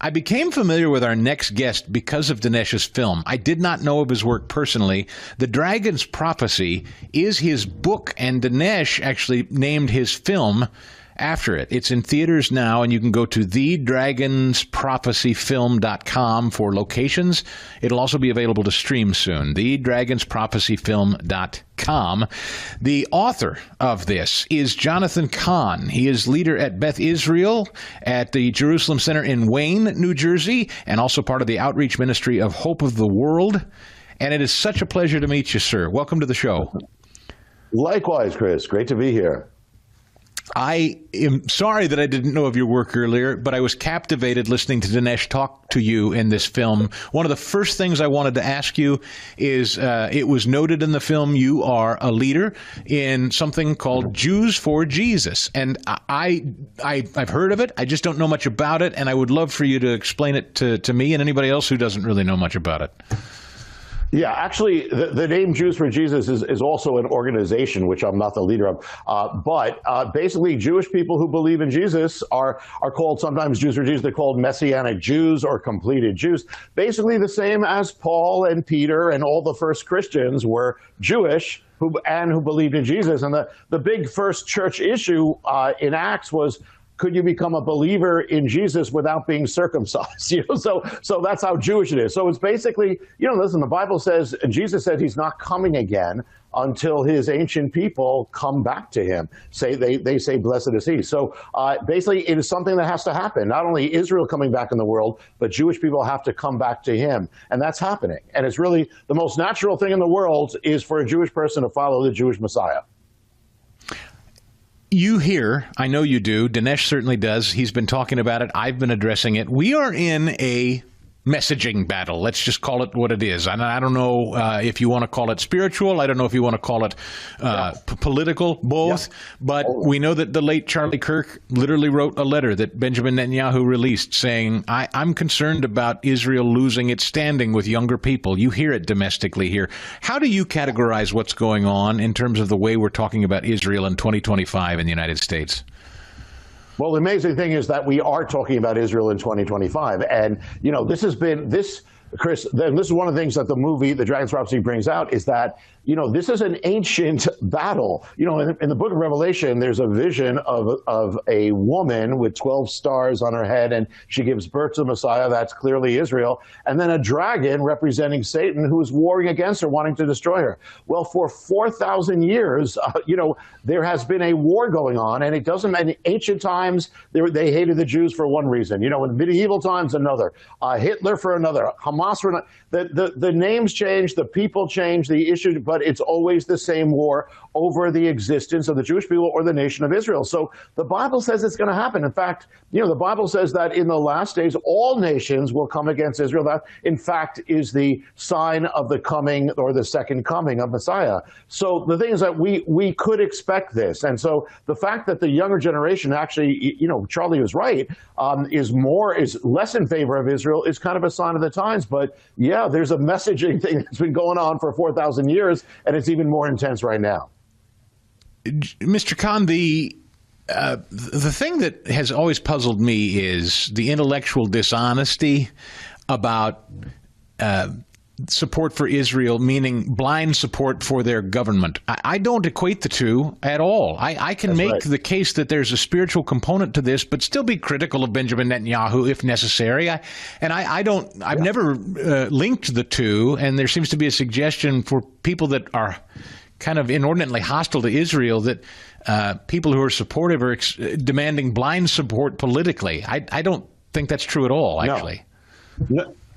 I became familiar with our next guest because of Dinesh's film. I did not know of his work personally. The Dragon's Prophecy is his book, and Dinesh actually named his film after it. It's in theaters now, and you can go to thedragonsprophecyfilm.com for locations. It'll also be available to stream soon. thedragonsprophecyfilm.com. The author of this is Jonathan Cahn. He is leader at Beth Israel at the Jerusalem Center in Wayne, New Jersey, and also part of the outreach ministry of Hope of the World. And it is such a pleasure to meet you, sir. Welcome to the show. Likewise, Chris. Great to be here. I am sorry that I didn't know of your work earlier, but I was captivated listening to Dinesh talk to you in this film. One of the first things I wanted to ask you is, it was noted in the film you are a leader in something called Jews for Jesus. And I've heard of it. I just don't know much about it, and I would love for you to explain it to me and anybody else who doesn't really know much about it. Yeah, actually, the name Jews for Jesus is also an organization, which I'm not the leader of. But basically, Jewish people who believe in Jesus are called sometimes Jews for Jesus. They're called Messianic Jews or completed Jews. Basically the same as Paul and Peter and all the first Christians were Jewish who believed in Jesus. And the big first church issue in Acts was, could you become a believer in Jesus without being circumcised? So that's how Jewish it is. So it's basically, listen, the Bible says, and Jesus said he's not coming again until his ancient people come back to him. They say, blessed is he. So basically, it is something that has to happen. Not only Israel coming back in the world, but Jewish people have to come back to him. And that's happening. And it's really the most natural thing in the world is for a Jewish person to follow the Jewish Messiah. You hear, I know you do, Dinesh certainly does. He's been talking about it. I've been addressing it. We are in a messaging battle. Let's just call it what it is. And I don't know if you want to call it spiritual. I don't know if you want to call it political, both. Yeah. But we know that the late Charlie Kirk literally wrote a letter that Benjamin Netanyahu released saying, I'm concerned about Israel losing its standing with younger people. You hear it domestically here. How do you categorize what's going on in terms of the way we're talking about Israel in 2025 in the United States? Well, the amazing thing is that we are talking about Israel in 2025. And, Chris, this is one of the things that the movie, The Dragon's Prophecy, brings out, is that, this is an ancient battle. In the book of Revelation, there's a vision of a woman with 12 stars on her head, and she gives birth to the Messiah. That's clearly Israel. And then a dragon representing Satan who is warring against her, wanting to destroy her. Well, for 4,000 years, there has been a war going on, and in ancient times, they hated the Jews for one reason. In medieval times, another. Hitler for another. Hamas for another. The names change, the people change, the issue, but it's always the same war over the existence of the Jewish people or the nation of Israel. So the Bible says it's going to happen. In fact, the Bible says that in the last days, all nations will come against Israel. That, in fact, is the sign of the coming or the second coming of Messiah. So the thing is that we could expect this. And so the fact that the younger generation actually, Charlie was right, is less in favor of Israel is kind of a sign of the times. But yeah, there's a messaging thing that's been going on for 4,000 years, and it's even more intense right now. Mr. Cahn, the thing that has always puzzled me is the intellectual dishonesty about support for Israel, meaning blind support for their government. I don't equate the two at all. I can make the case that there's a spiritual component to this, but still be critical of Benjamin Netanyahu if necessary. I've never linked the two, and there seems to be a suggestion for people that are kind of inordinately hostile to Israel that people who are supportive are demanding blind support politically. I don't think that's true at all, actually.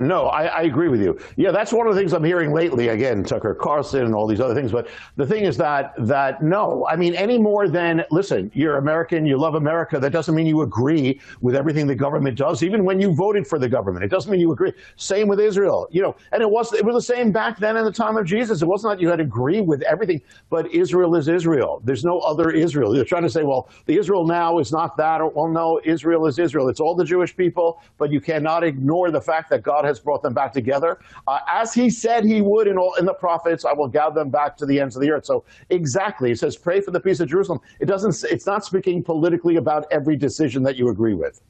No, I agree with you. Yeah, that's one of the things I'm hearing lately. Again, Tucker Carlson and all these other things. But the thing is that no, I mean, any more than, listen, you're American, you love America. That doesn't mean you agree with everything the government does, even when you voted for the government. It doesn't mean you agree. Same with Israel. And it was the same back then in the time of Jesus. It wasn't that you had to agree with everything, but Israel is Israel. There's no other Israel. They're trying to say, well, the Israel now is not that. Or, well, no, Israel is Israel. It's all the Jewish people, but you cannot ignore the fact that God has brought them back together. As he said he would in the prophets, I will gather them back to the ends of the earth. So exactly, it says, pray for the peace of Jerusalem. It's not speaking politically about every decision that you agree with.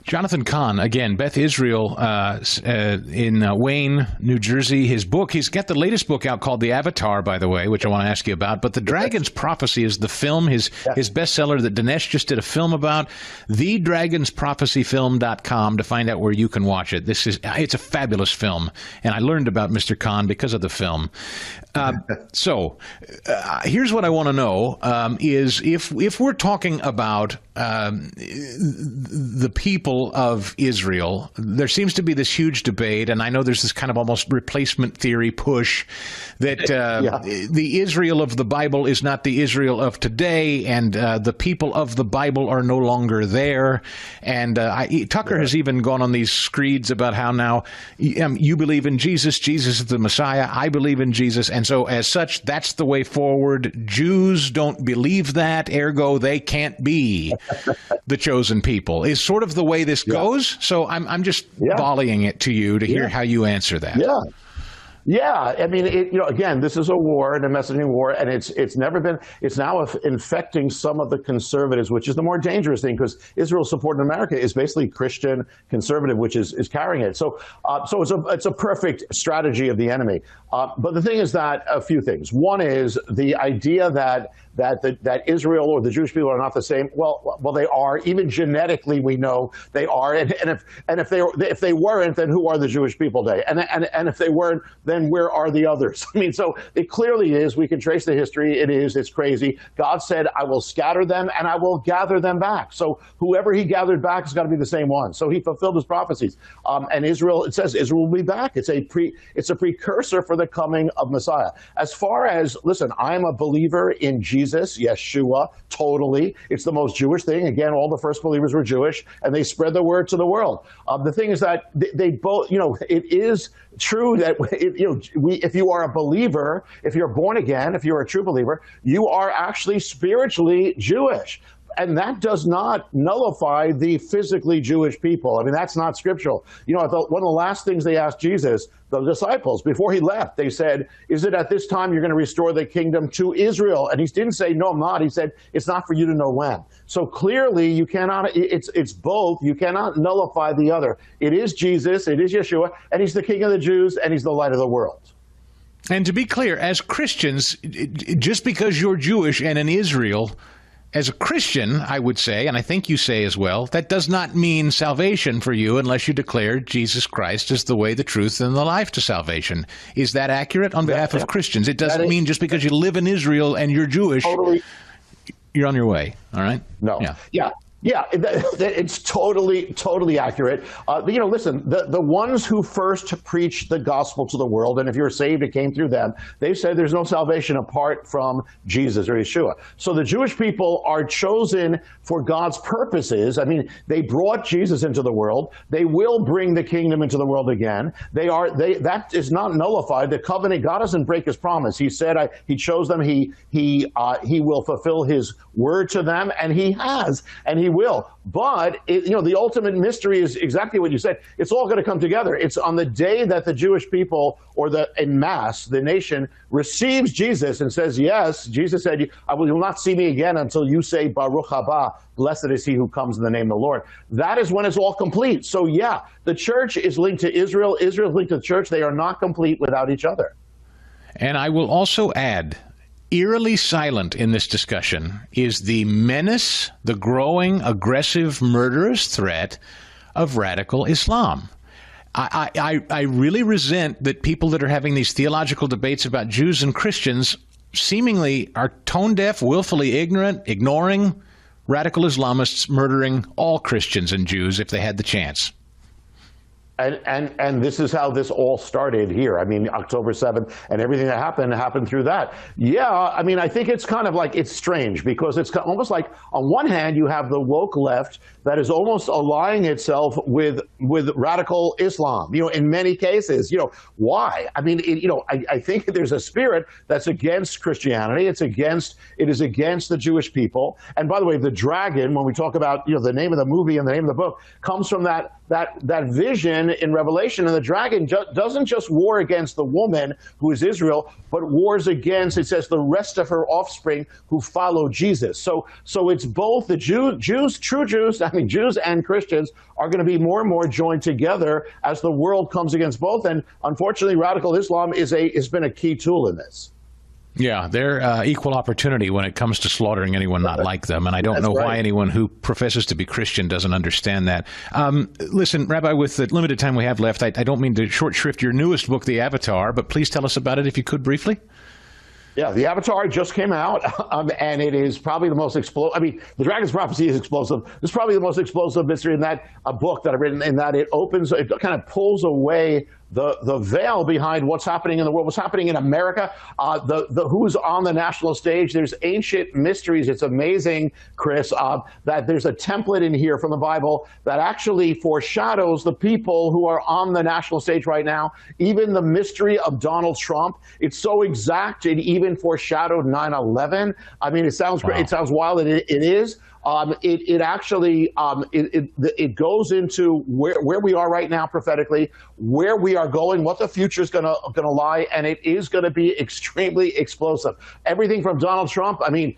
Jonathan Cahn, again, Beth Israel in Wayne, New Jersey. His book, he's got the latest book out called The Avatar, by the way, which I want to ask you about. But The Dragon's Prophecy is the film, his bestseller that Dinesh just did a film about. TheDragonsProphecyFilm.com to find out where you can watch it. It's a fabulous film, and I learned about Mr. Cahn because of the film. So here's what I want to know is if we're talking about the people of Israel, there seems to be this huge debate, and I know there's this kind of almost replacement theory push that the Israel of the Bible is not the Israel of today, and the people of the Bible are no longer there. And Tucker has even gone on these screeds about how now you believe in Jesus, Jesus is the Messiah, I believe in Jesus, and so as such, that's the way forward. Jews don't believe that, ergo they can't be the chosen people, is sort of the way this goes. So I'm just volleying it to you to hear how you answer that. Yeah, I mean, again, this is a war and a messaging war, and it's now infecting some of the conservatives, which is the more dangerous thing, because Israel's support in America is basically Christian conservative, which is carrying it. So it's a perfect strategy of the enemy. But the thing is that a few things. One is the idea that Israel or the Jewish people are not the same. Well, they are. Even genetically, we know they are. And if they weren't, then who are the Jewish people today? And if they weren't, then where are the others? I mean, so it clearly is. We can trace the history. It's crazy. God said, "I will scatter them and I will gather them back." So whoever He gathered back has got to be the same one. So He fulfilled His prophecies. And Israel, it says Israel will be back. It's a precursor for the coming of Messiah. As far as, listen, I'm a believer in Jesus, Yeshua, totally. It's the most Jewish thing. Again, all the first believers were Jewish, and they spread the word to the world. The thing is that they both, it is true that if you are a believer, if you're born again, if you're a true believer, you are actually spiritually Jewish. And that does not nullify the physically Jewish people. I mean, that's not scriptural. One of the last things they asked Jesus, the disciples, before He left, they said, "Is it at this time you're going to restore the kingdom to Israel?" And He didn't say, "No, I'm not." He said, "It's not for you to know when." So clearly, you cannot, it's both. You cannot nullify the other. It is Jesus, it is Yeshua, and He's the King of the Jews, and He's the light of the world. And to be clear, as Christians, just because you're Jewish and in Israel, as a Christian, I would say, and I think you say as well, that does not mean salvation for you unless you declare Jesus Christ as the way, the truth, and the life to salvation. Is that accurate on behalf of Christians? It doesn't mean just because you live in Israel and you're Jewish, you're on your way, all right? No. Yeah, it's totally accurate. Listen, the ones who first preached the gospel to the world, and if you're saved, it came through them, they said there's no salvation apart from Jesus or Yeshua. So the Jewish people are chosen for God's purposes. I mean, they brought Jesus into the world. They will bring the kingdom into the world again. That is not nullified. The covenant, God doesn't break His promise. He said He chose them. He will fulfill His word to them, and He has, and He will. But the ultimate mystery is exactly what you said. It's all going to come together. It's on the day that the Jewish people, or en masse, the nation, receives Jesus and says, yes, Jesus said, "You will not see me again until you say, Baruch haba, blessed is he who comes in the name of the Lord." That is when it's all complete. So yeah, the church is linked to Israel. Israel is linked to the church. They are not complete without each other. And I will also add, eerily silent in this discussion is the menace, the growing, aggressive, murderous threat of radical Islam. I really resent that people that are having these theological debates about Jews and Christians seemingly are tone deaf, willfully ignorant, ignoring radical Islamists murdering all Christians and Jews if they had the chance. And this is how this all started here. I mean, October 7th and everything that happened through that. Yeah, I mean, I think it's kind of like, it's strange because it's almost like on one hand you have the woke left that is almost allying itself with radical Islam, in many cases. Why? I mean, I think there's a spirit that's against Christianity. It is against the Jewish people. And by the way, the dragon, when we talk about, the name of the movie and the name of the book, comes from that vision dragon in Revelation, and the dragon doesn't just war against the woman who is Israel, but wars against, it says, the rest of her offspring who follow Jesus. So it's both the Jews, true Jews, Jews and Christians are going to be more and more joined together as the world comes against both. And unfortunately, radical Islam has been a key tool in this. Yeah, they're equal opportunity when it comes to slaughtering anyone not like them. And I don't know why anyone who professes to be Christian doesn't understand that. Listen, Rabbi, with the limited time we have left, I don't mean to short shrift your newest book, The Avatar, but please tell us about it if you could briefly. Yeah, The Avatar just came out, and it is probably the most explosive. The Dragon's Prophecy is explosive. It's probably the most explosive mystery in that book that I've written, in that it kind of pulls away the veil behind what's happening in the world, what's happening in America, who's on the national stage. There's ancient mysteries. It's amazing, Chris, that there's a template in here from the Bible that actually foreshadows the people who are on the national stage right now. Even the mystery of Donald Trump, it's so exact. It even foreshadowed 9/11. It sounds great. It sounds wild. It is. It actually goes into where we are right now prophetically, where we are going, what the future is going to lie, and it is going to be extremely explosive. Everything from Donald Trump, Joe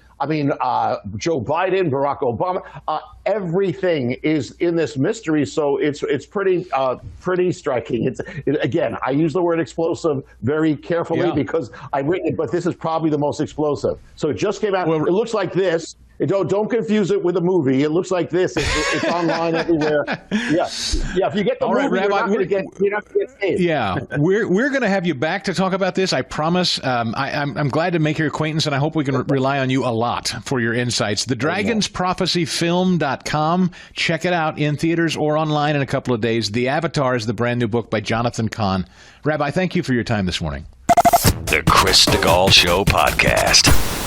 Biden, Barack Obama, everything is in this mystery. So it's pretty striking. Again, I use the word explosive very carefully because I've written it, but this is probably the most explosive. So it just came out. It looks like this. Don't confuse it with a movie. It looks like this. It's online everywhere. Yeah. If you get the movie, Rabbi, you're not going to get saved. Yeah, we're going to have you back to talk about this. I promise. I'm glad to make your acquaintance, and I hope we can rely on you a lot for your insights. TheDragonsProphecyFilm.com. Check it out in theaters or online in a couple of days. The Avatar is the brand new book by Jonathan Cahn. Rabbi, thank you for your time this morning. The Chris Stigall Show podcast.